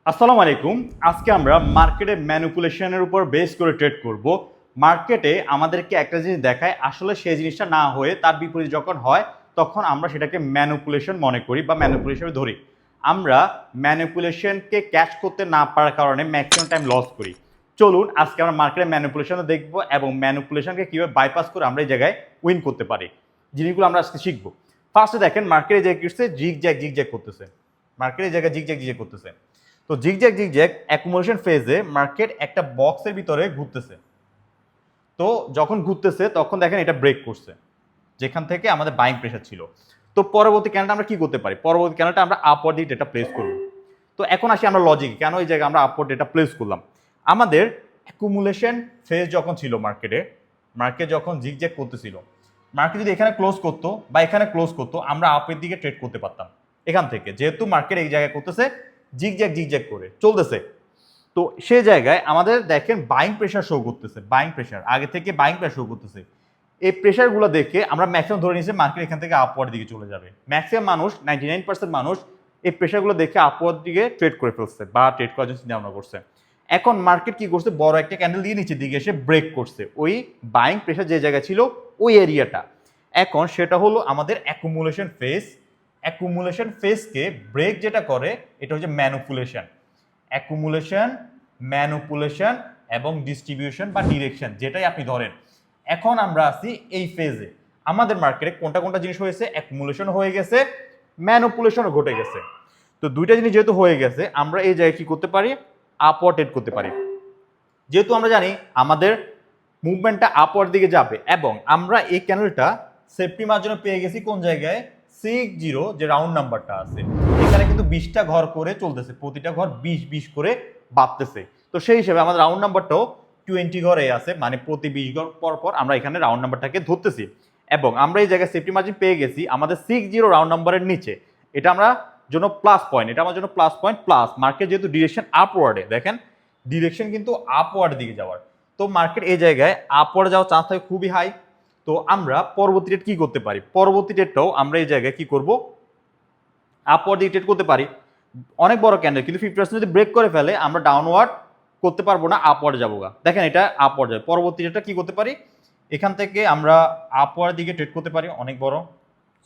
আসসালামু আলাইকুম। আজকে আমরা মার্কেটে ম্যানিপুলেশনের উপর বেস করে ট্রেড করব। মার্কেটে আমাদেরকে একটা জিনিস দেখায়, আসলে সেই জিনিসটা না হয়ে তার বিপরীত যখন হয় তখন আমরা সেটাকে ম্যানিপুলেশন মনে করি বা ম্যানিপুলেশন ধরি। আমরা ম্যানিপুলেশনকে ক্যাচ করতে না পারার কারণে ম্যাক্সিমাম টাইম লস করি। চলুন আজকে আমরা মার্কেটে ম্যানিপুলেশনও দেখব এবং ম্যানিপুলেশনকে কীভাবে বাইপাস করে আমরা এই জায়গায় উইন করতে পারি, জিনিসগুলো আমরা আজকে শিখবো। ফার্স্টে দেখেন মার্কেটে যে করছে জিগ জ্যাগ করতেছে, মার্কেটে এই জায়গায় জিগ জ্যাগ করতেছে। তো জিগজ্যাগ অ্যাকুমুলেশন ফেজে মার্কেট একটা বক্সের ভিতরে ঘুরতেছে। তো যখন ঘুরতেছে তখন দেখেন এটা ব্রেক করছে, যেখান থেকে আমাদের বাইং প্রেশার ছিল। তো পরবর্তী ক্যান্ডেলটা আমরা কি করতে পারি, পরবর্তী ক্যান্ডেলটা আমরা আপওয়ার্ড দিয়ে ডেটা প্লেস করব। তো এখন আসি আমরা লজিকে, কেন এই জায়গায় আমরা আপওয়ার্ড ডেটা প্লেস করলাম। আমাদের অ্যাকুমুলেশন ফেজ যখন ছিল মার্কেটে, মার্কেট যখন জিগজ্যাগ করতেছিল, মার্কেট যদি এখানে ক্লোজ করতো বা এখানে ক্লোজ করতো, আমরা আপের দিকে ট্রেড করতে পারতাম এখান থেকে, যেহেতু মার্কেট এই জায়গায় করতেছে জিগজ্যাগ করে চলতেছে। তো সেই জায়গায় আমাদের দেখেন বাইং প্রেশার শো করতেছে, বাইং প্রেশার আগে থেকে বাইং প্রেশার শো করতেছে। এই প্রেশারগুলো দেখে আমরা ম্যাক্সিমাম ধরে নিয়েছি মার্কেট এখান থেকে আপওয়ার্ড দিকে চলে যাবে। ম্যাক্সিমাম মানুষ 99% মানুষ এই প্রেশারগুলো দেখে আপওয়ার্ড দিকে ট্রেড করে ফেলছে বা ট্রেড করার জন্য চিন্তা ভাবনা করছে। এখন মার্কেট কি করছে, বড় একটা ক্যান্ডেল দিয়ে নিচের দিকে এসে ব্রেক করছে ওই বাইং প্রেশার যে জায়গা ছিল ওই এরিয়াটা। এখন সেটা হলো আমাদের অ্যাকুমুলেশন ফেজ। অ্যাকুমুলেশন ফেজকে ব্রেক যেটা করে এটা হচ্ছে ম্যানুপুলেশন। অ্যাকুমুলেশন, ম্যানুপুলেশন এবং ডিস্ট্রিবিউশন বা ডিরেকশন যেটাই আপনি ধরেন। এখন আমরা আছি এই ফেজে। আমাদের মার্কেটে কোনটা কোনটা জিনিস হয়েছে, অ্যাকুমুলেশন হয়ে গেছে, ম্যানুপুলেশনও ঘটে গেছে। তো দুইটা জিনিস যেহেতু হয়ে গেছে, আমরা এই জায়গায় কি করতে পারি, আপওয়ার্ড ট্রেড করতে পারি। যেহেতু আমরা জানি আমাদের মুভমেন্টটা আপওয়ার্ড দিকে যাবে এবং আমরা এই ক্যান্ডেলটা সেফটি মার্জিনে পেয়ে গেছি কোন জায়গায়, 60 যে রাউন্ড নাম্বারটা আছে এখানে কিন্তু 20টা ঘর করে চলতেছে, প্রতিটা ঘর 20 করে বাড়তেছে। তো সেই হিসেবে আমাদের রাউন্ড নাম্বারটাও 20 ঘরে আছে, মানে প্রতি 20 ঘর পর পর আমরা এখানে রাউন্ড নাম্বারটাকে ধরতেছি এবং আমরা এই জায়গায় সেফটি মার্জিন পেয়ে গেছি আমাদের 60 রাউন্ড নাম্বারের নিচে। এটা আমরা জন্য প্লাস পয়েন্ট, এটা আমার জন্য প্লাস পয়েন্ট। প্লাস মার্কেট যেহেতু ডিরেকশন আপওয়ার্ডে, দেখেন ডিরেকশন কিন্তু আপওয়ার্ড দিকে যাওয়ার, তো মার্কেট এই জায়গায় আপওয়ার্ড যাওয়ার চান্স থাকে খুবই হাই। তো আমরা পরবর্তী ট্রেড কি করতে পারি, পরবর্তী ট্রেডটাও আমরা এই জায়গায় কি করব, আপওয়ার্ড দিকে ট্রেড করতে পারি। অনেক বড় ক্যান্ডেল কিন্তু 50% যদি ব্রেক করে ফেলে আমরা ডাউনওয়ার্ড করতে পারবো না, আপওয়ার্ড যাবো গা। দেখেন এটা আপওয়ার্ড যাবে। পরবর্তী ট্রেডটা কি করতে পারি, এখান থেকে আমরা আপওয়ার্ড দিকে ট্রেড করতে পারি অনেক বড়।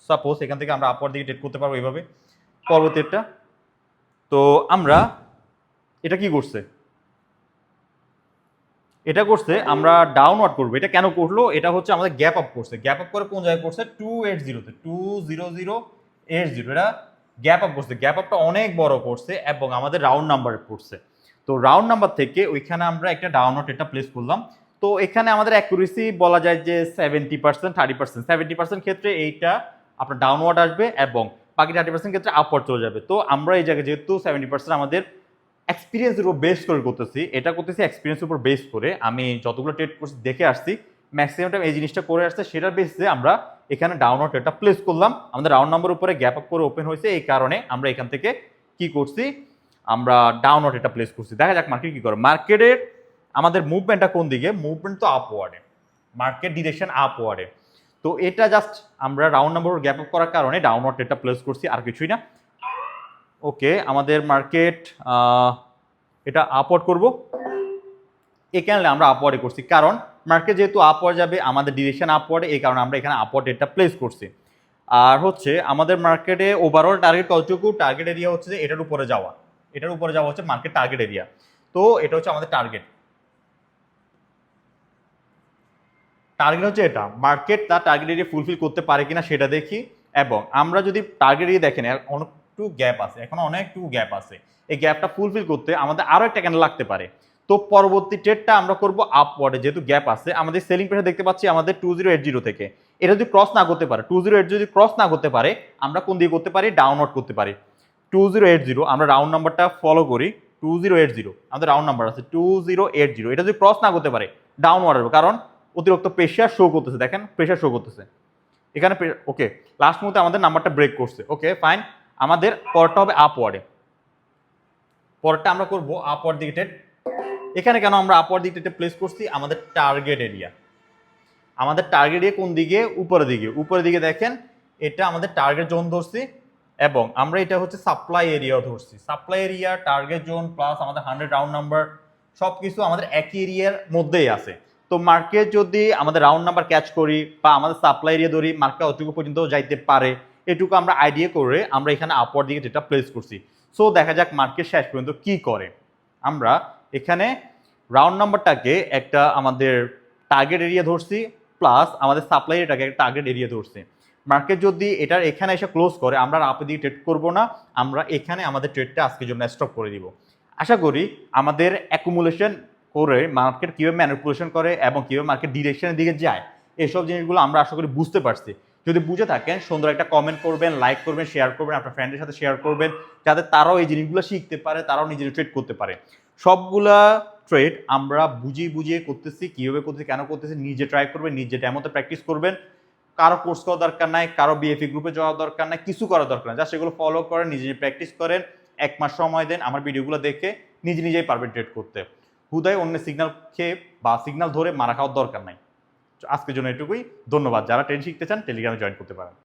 সাপোজ এখান থেকে আমরা আপওয়ার্ড দিকে ট্রেড করতে পারবো এইভাবে। পরবর্তী ট্রেডটা তো আমরা এটা কি করছে, এটা করছে আমরা ডাউনওয়ার্ড করবো। এটা কেন করলো, এটা হচ্ছে আমাদের গ্যাপ আপ করছে। গ্যাপ আপ করে কোন জায়গায় করছে, 280 তে 20080, এটা গ্যাপ আপ করছে। গ্যাপ আপটা অনেক বড় করছে এবং আমাদের রাউন্ড নাম্বারে পড়ছে। তো রাউন্ড নাম্বার থেকে ওইখানে আমরা একটা ডাউনওয়ার্ড এটা প্লেস করলাম। তো এখানে আমাদের অ্যাকুরেসি বলা যায় যে 70%, 30%। 70% ক্ষেত্রে এইটা আপনার ডাউনওয়ার্ড আসবে এবং বাকি 30% ক্ষেত্রে আপওয়ার্ড চলে যাবে। তো আমরা এই জায়গায় যেহেতু 70% আমাদের এক্সপিরিয়েন্সের উপর বেস করে করতেছি, এটা করতেছি এক্সপিরিয়েন্সের উপর বেস করে। আমি যতগুলো ট্রেড করছি দেখে আসছি, ম্যাক্সিমাম টাইম এই জিনিসটা করে আসছে, সেটার বেসিসে আমরা এখানে ডাউনওয়ার্ড ট্রেডটা প্লেস করলাম। আমাদের রাউন্ড নাম্বার উপরে গ্যাপ আপ করে ওপেন হয়েছে, এই কারণে আমরা এখান থেকে কি করছি, আমরা ডাউনওয়ার্ড ট্রেডটা প্লেস করছি। দেখা যাক মার্কেট কি করে। মার্কেটের আমাদের মুভমেন্টটা কোন দিকে, মুভমেন্ট তো আপওয়ার্ডে, মার্কেট ডিরেকশন আপওয়ার্ডে। তো এটা জাস্ট আমরা রাউন্ড নাম্বার গ্যাপ আপ করার কারণে ডাউনওয়ার্ড ট্রেডটা প্লেস করছি, আর কিছুই না। ওকে, আমাদের মার্কেট এটা আপওয়ার্ড করব। এই ক্যানেলে আমরা আপওয়ার্ডে করছি কারণ মার্কেট যেহেতু আপওয়ার্ড যাবে, আমাদের ডিরেকশন আপওয়ার্ডে, এই কারণে আমরা এখানে আপওয়ার্ড এটা প্লেস করছি। আর হচ্ছে আমাদের মার্কেটে ওভারঅল টার্গেট কতটুকু, টার্গেট এরিয়া হচ্ছে যে এটার উপরে যাওয়া, এটার উপরে যাওয়া হচ্ছে মার্কেট টার্গেট এরিয়া। তো এটা হচ্ছে আমাদের টার্গেট, টার্গেট হচ্ছে এটা। মার্কেট তার টার্গেট এরিয়া ফুলফিল করতে পারে কিনা সেটা দেখি এবং আমরা যদি টার্গেট এরিয়া দেখেন অনেকটু গ্যাপ আছে, এখন অনেকটু গ্যাপ আছে, এই গ্যাপটা ফুলফিল করতে আমাদের আরো একটা ক্যান্ডেল লাগতে পারে। তো পরবর্তী ট্রেডটা আমরা করব আপওয়ার্ডে, যেহেতু গ্যাপ আছে। আমাদের সেলিং প্রেসার দেখতে পাচ্ছি আমাদের 2080 থেকে, এটা যদি ক্রস না করতে পারে, 2080 যদি ক্রস না করতে পারে, আমরা কোন দিকে করতে পারি, ডাউনওয়ার্ড করতে পারি। 2080 আমরা রাউন্ড নাম্বারটা ফলো করি, 2080 আমাদের রাউন্ড নাম্বার আছে 2080, এটা যদি ক্রস না করতে পারে ডাউনওয়ার্ড হবে, কারণ অতিরিক্ত প্রেশার শো করতেছে। দেখেন প্রেশার শো করতেছে এখানে। ওকে, লাস্ট মুহূর্তে আমাদের নাম্বারটা ব্রেক করছে। ওকে ফাইন, আমাদের পরটা হবে আপওয়ার্ডে। পরটা আমরা করব আপওয়ার্ড দিকে ট্রেড। এখানে কেন আমরা আপওয়ার্ড দিকে ট্রেড প্লেস করছি, আমাদের টার্গেট এরিয়া, আমাদের টার্গেট এরিয়া কোন দিকে, উপরের দিকে। উপরের দিকে দেখেন এটা আমাদের টার্গেট জোন ধরছি, এবং আমরা এটা হচ্ছে সাপ্লাই এরিয়াও ধরছি। Supply area, target zone plus আমাদের 100 রাউন্ড নাম্বার সব কিছু আমাদের একই এরিয়ার মধ্যেই আছে। তো মার্কেট যদি আমাদের রাউন্ড নাম্বার ক্যাচ করি বা আমাদের সাপ্লাই এরিয়া ধরি, মার্কেট অতটুকু পর্যন্ত যাইতে পারে, এটুকু আমরা আইডিয়া করে আমরা এখানে আপওয়ার্ড দিকে যেটা প্লেস করছি। সো দেখা যাক মার্কেট শেষ পর্যন্ত কি করে। আমরা এখানে রাউন্ড নাম্বারটাকে একটা আমাদের টার্গেট এরিয়া ধরছি, প্লাস আমাদের সাপ্লাই এরিয়াটাকে একটা টার্গেট এরিয়া ধরছি। মার্কেট যদি এটার এখানে এসে ক্লোজ করে, আমরা আপের দিকে ট্রেড করবো না, আমরা এখানে আমাদের ট্রেডটা আজকের জন্য স্টপ করে দিব। আশা করি আমাদের অ্যাকুমুলেশন করে মার্কেট কীভাবে ম্যানিপুলেশন করে এবং কীভাবে মার্কেট ডিরেকশনের দিকে যায়, এইসব জিনিসগুলো আমরা আশা করি বুঝতে পারছি। যদি বুঝে থাকেন সুন্দর একটা কমেন্ট করবেন, লাইক করবেন, শেয়ার করবেন, আপনার ফ্রেন্ডের সাথে শেয়ার করবেন, যাতে তারাও এই জিনিসগুলো শিখতে পারে, তারাও নিজের ট্রেড করতে পারে। সবগুলা ট্রেড আমরা বুঝিয়ে বুঝিয়ে করতেছি, কীভাবে করতেছি, কেন করতেছি, নিজে ট্রাই করবেন, নিজে ডেমোতে প্র্যাকটিস করবেন। কারো কোর্স করার দরকার নাই, কারো বিএফি গ্রুপে যাওয়ার দরকার নাই, কিছু করার দরকার নাই, জাস্ট এগুলো ফলো করেন, নিজে নিজে প্র্যাকটিস করেন, 1 মাস সময় দেন, আমার ভিডিওগুলো দেখে নিজে নিজেই পারবেন ট্রেড করতে। হুদায় অন্য সিগন্যাল খেয়ে বা সিগন্যাল ধরে মারা খাওয়ার দরকার নাই। আজকের জন্য এটুকুই। ধন্যবাদ। যারা ট্রেড শিখতে চান টেলিগ্রামে জয়েন করতে পারেন।